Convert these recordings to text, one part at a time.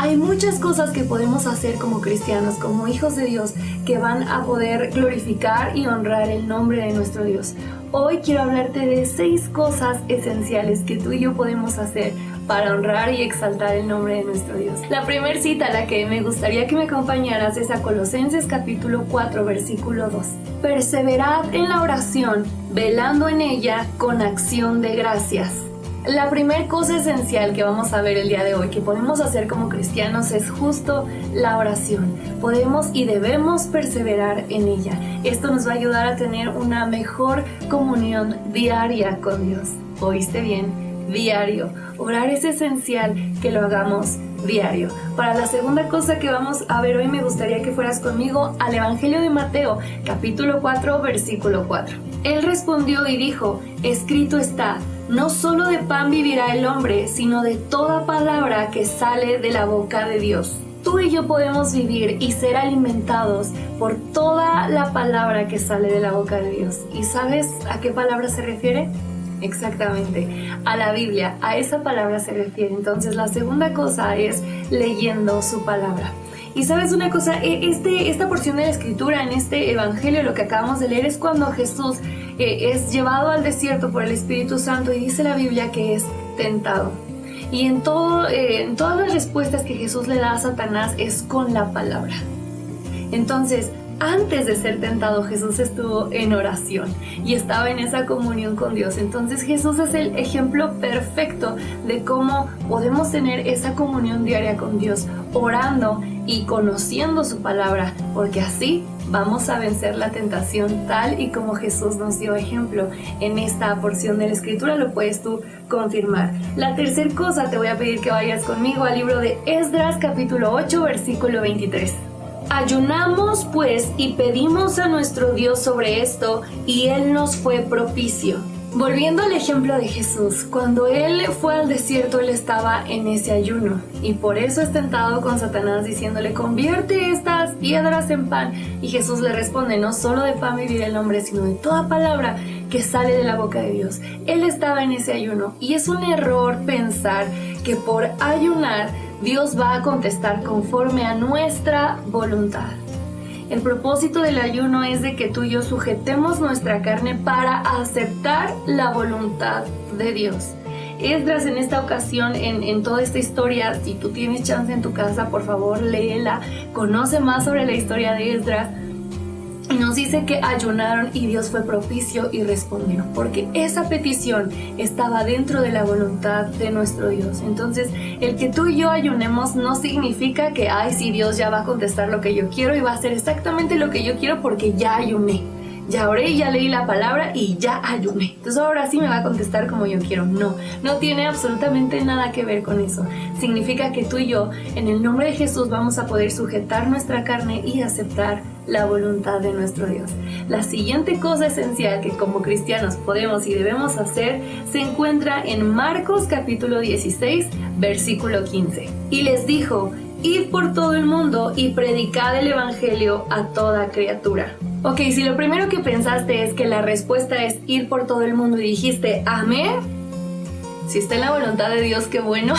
Hay muchas cosas que podemos hacer como cristianos, como hijos de Dios, que van a poder glorificar y honrar el nombre de nuestro Dios. Hoy quiero hablarte de 6 cosas esenciales que tú y yo podemos hacer para honrar y exaltar el nombre de nuestro Dios. La primera cita a la que me gustaría que me acompañaras es a Colosenses capítulo 4, versículo 2. Perseverad en la oración, velando en ella con acción de gracias. La primera cosa esencial que vamos a ver el día de hoy que podemos hacer como cristianos es justo la oración. Podemos y debemos perseverar en ella. Esto nos va a ayudar a tener una mejor comunión diaria con Dios. ¿Oíste bien? Diario. Orar es esencial que lo hagamos diario. Para la segunda cosa que vamos a ver hoy, me gustaría que fueras conmigo al Evangelio de Mateo, capítulo 4, versículo 4. Él respondió y dijo: escrito está, no solo de pan vivirá el hombre, sino de toda palabra que sale de la boca de Dios. Tú y yo podemos vivir y ser alimentados por toda la palabra que sale de la boca de Dios. ¿Y sabes a qué palabra se refiere? Exactamente, a la Biblia, a esa palabra se refiere. Entonces la segunda cosa es leyendo su palabra. Y sabes una cosa, esta porción de la escritura en este evangelio, lo que acabamos de leer, es cuando Jesús es llevado al desierto por el Espíritu Santo y dice la Biblia que es tentado. Y en todas las respuestas que Jesús le da a Satanás es con la palabra. Entonces, antes de ser tentado, Jesús estuvo en oración y estaba en esa comunión con Dios. Entonces Jesús es el ejemplo perfecto de cómo podemos tener esa comunión diaria con Dios, orando y conociendo su palabra, porque así vamos a vencer la tentación tal y como Jesús nos dio ejemplo en esta porción de la escritura. Lo puedes tú confirmar. La tercera cosa, te voy a pedir que vayas conmigo al libro de Esdras capítulo 8 versículo 23. Ayunamos pues y pedimos a nuestro Dios sobre esto, y Él nos fue propicio. Volviendo al ejemplo de Jesús, cuando Él fue al desierto, Él estaba en ese ayuno, y por eso es tentado con Satanás diciéndole: convierte estas piedras en pan. Y Jesús le responde: no solo de pan vivirá el hombre, sino de toda palabra que sale de la boca de Dios. Él estaba en ese ayuno, y es un error pensar que por ayunar Dios va a contestar conforme a nuestra voluntad. El propósito del ayuno es de que tú y yo sujetemos nuestra carne para aceptar la voluntad de Dios. Esdras, en esta ocasión, en toda esta historia, si tú tienes chance en tu casa, por favor léela, conoce más sobre la historia de Esdras. Y nos dice que ayunaron y Dios fue propicio y respondió, porque esa petición estaba dentro de la voluntad de nuestro Dios. Entonces, el que tú y yo ayunemos no significa que, sí, Dios ya va a contestar lo que yo quiero y va a hacer exactamente lo que yo quiero porque ya ayuné. Ya oré, ya leí la palabra y ya ayuné. Entonces ahora sí me va a contestar como yo quiero. No tiene absolutamente nada que ver con eso. Significa que tú y yo, en el nombre de Jesús, vamos a poder sujetar nuestra carne y aceptar la voluntad de nuestro Dios. La siguiente cosa esencial que como cristianos podemos y debemos hacer se encuentra en Marcos capítulo 16, versículo 15. Y les dijo: id por todo el mundo y predicad el evangelio a toda criatura. Ok, si lo primero que pensaste es que la respuesta es ir por todo el mundo y dijiste amén, si está en la voluntad de Dios, qué bueno.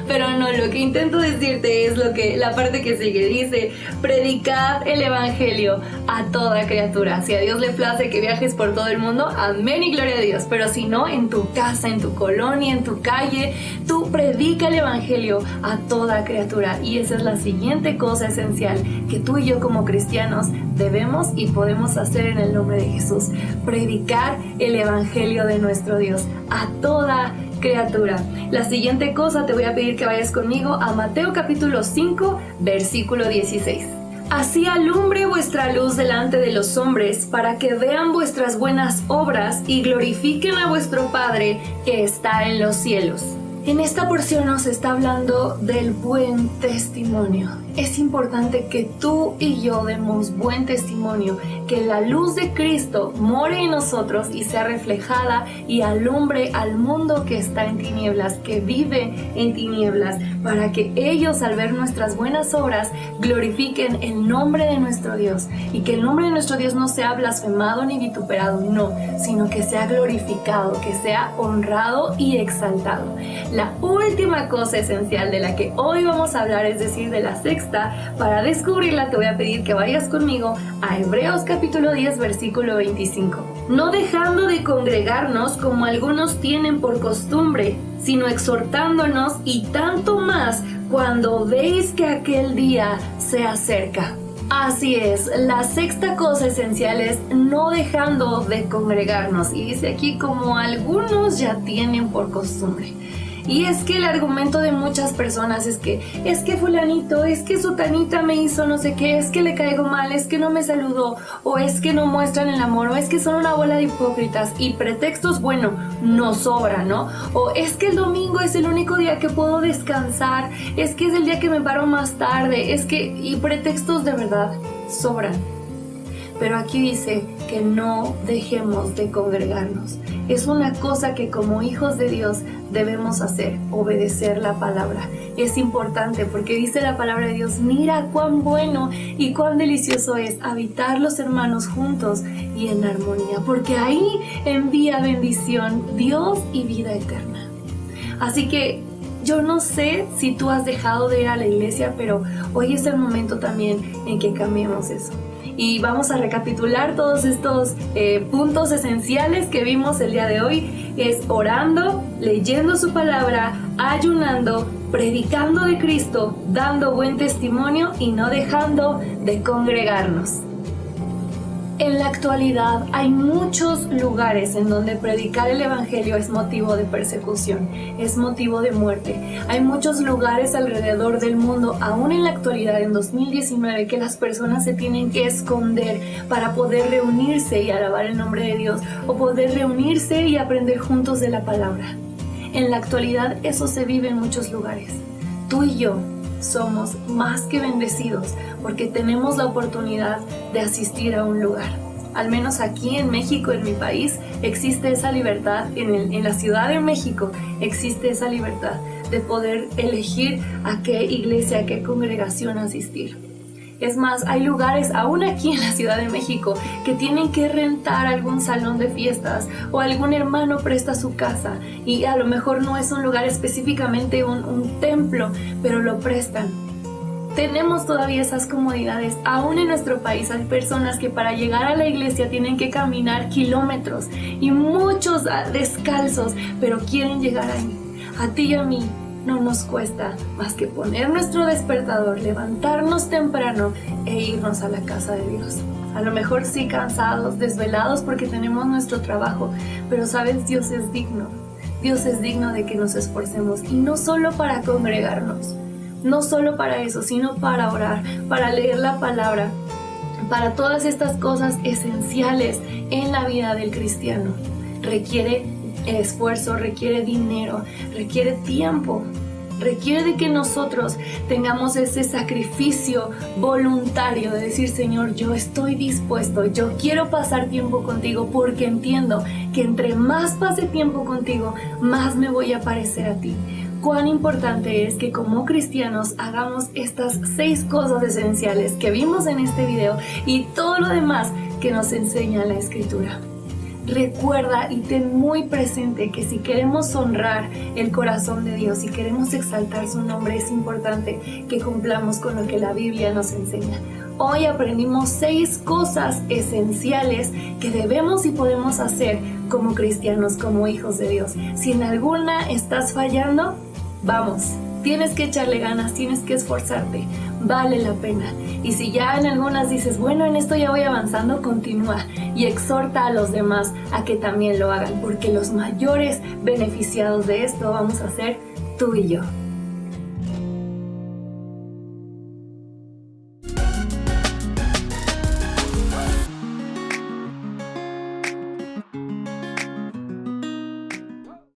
Pero no, lo que intento decirte es la parte que sigue. Dice: predicad el evangelio a toda criatura. Si a Dios le place que viajes por todo el mundo, amén y gloria a Dios. Pero si no, en tu casa, en tu colonia, en tu calle, tú predica el evangelio a toda criatura. Y esa es la siguiente cosa esencial que tú y yo como cristianos debemos y podemos hacer en el nombre de Jesús: predicar el evangelio de nuestro Dios a toda criatura. La siguiente cosa, te voy a pedir que vayas conmigo a Mateo capítulo 5, versículo 16. Así alumbre vuestra luz delante de los hombres, para que vean vuestras buenas obras y glorifiquen a vuestro Padre que está en los cielos. En esta porción nos está hablando del buen testimonio. Es importante que tú y yo demos buen testimonio, que la luz de Cristo more en nosotros y sea reflejada y alumbre al mundo que está en tinieblas, que vive en tinieblas, para que ellos, al ver nuestras buenas obras, glorifiquen el nombre de nuestro Dios, y que el nombre de nuestro Dios no sea blasfemado ni vituperado, no, sino que sea glorificado, que sea honrado y exaltado. La última cosa esencial de la que hoy vamos a hablar, es decir, de la sexta. Para descubrirla te voy a pedir que vayas conmigo a Hebreos capítulo 10 versículo 25. No dejando de congregarnos como algunos tienen por costumbre, sino exhortándonos, y tanto más cuando veis que aquel día se acerca. Así es, la sexta cosa esencial es no dejando de congregarnos, y dice aquí como algunos ya tienen por costumbre. Y es que el argumento de muchas personas es que fulanito, es que sutanita me hizo no sé qué, es que le caigo mal, es que no me saludó, o es que no muestran el amor, o es que son una bola de hipócritas, y pretextos, bueno, no sobran, ¿no? O es que el domingo es el único día que puedo descansar, es que es el día que me paro más tarde, y pretextos de verdad sobran. Pero aquí dice que no dejemos de congregarnos. Es una cosa que como hijos de Dios debemos hacer, obedecer la palabra. Es importante porque dice la palabra de Dios, mira cuán bueno y cuán delicioso es habitar los hermanos juntos y en armonía, porque ahí envía bendición Dios y vida eterna. Así que yo no sé si tú has dejado de ir a la iglesia, pero hoy es el momento también en que cambiemos eso. Y vamos a recapitular todos estos puntos esenciales que vimos el día de hoy. Es orando, leyendo su palabra, ayunando, predicando de Cristo, dando buen testimonio y no dejando de congregarnos. En la actualidad hay muchos lugares en donde predicar el evangelio es motivo de persecución, es motivo de muerte. Hay muchos lugares alrededor del mundo, aún en la actualidad, en 2019, que las personas se tienen que esconder para poder reunirse y alabar el nombre de Dios, o poder reunirse y aprender juntos de la palabra. En la actualidad eso se vive en muchos lugares. Tú y yo somos más que bendecidos porque tenemos la oportunidad de asistir a un lugar. Al menos aquí en México, en mi país, existe esa libertad. En la Ciudad de México existe esa libertad de poder elegir a qué iglesia, a qué congregación asistir. Es más, hay lugares, aún aquí en la Ciudad de México, que tienen que rentar algún salón de fiestas, o algún hermano presta su casa, y a lo mejor no es un lugar específicamente un templo, pero lo prestan. Tenemos todavía esas comodidades. Aún en nuestro país hay personas que para llegar a la iglesia tienen que caminar kilómetros, y muchos descalzos, pero quieren llegar ahí. A ti y a mí no nos cuesta más que poner nuestro despertador, levantarnos temprano e irnos a la casa de Dios. A lo mejor sí cansados, desvelados porque tenemos nuestro trabajo, pero sabes, Dios es digno. Dios es digno de que nos esforcemos, y no solo para congregarnos, no solo para eso, sino para orar, para leer la palabra, para todas estas cosas esenciales en la vida del cristiano. Requiere esfuerzo, requiere dinero, requiere tiempo, requiere de que nosotros tengamos ese sacrificio voluntario de decir, Señor, yo estoy dispuesto, yo quiero pasar tiempo contigo, porque entiendo que entre más pase tiempo contigo, más me voy a parecer a ti. Cuán importante es que como cristianos hagamos estas 6 cosas esenciales que vimos en este video y todo lo demás que nos enseña la Escritura. Recuerda y ten muy presente que si queremos honrar el corazón de Dios, si queremos exaltar su nombre, es importante que cumplamos con lo que la Biblia nos enseña. Hoy aprendimos 6 cosas esenciales que debemos y podemos hacer como cristianos, como hijos de Dios. Si en alguna estás fallando, vamos, tienes que echarle ganas, tienes que esforzarte, vale la pena. Y si ya en algunas dices, bueno, en esto ya voy avanzando, continúa y exhorta a los demás a que también lo hagan, porque los mayores beneficiados de esto vamos a ser tú y yo.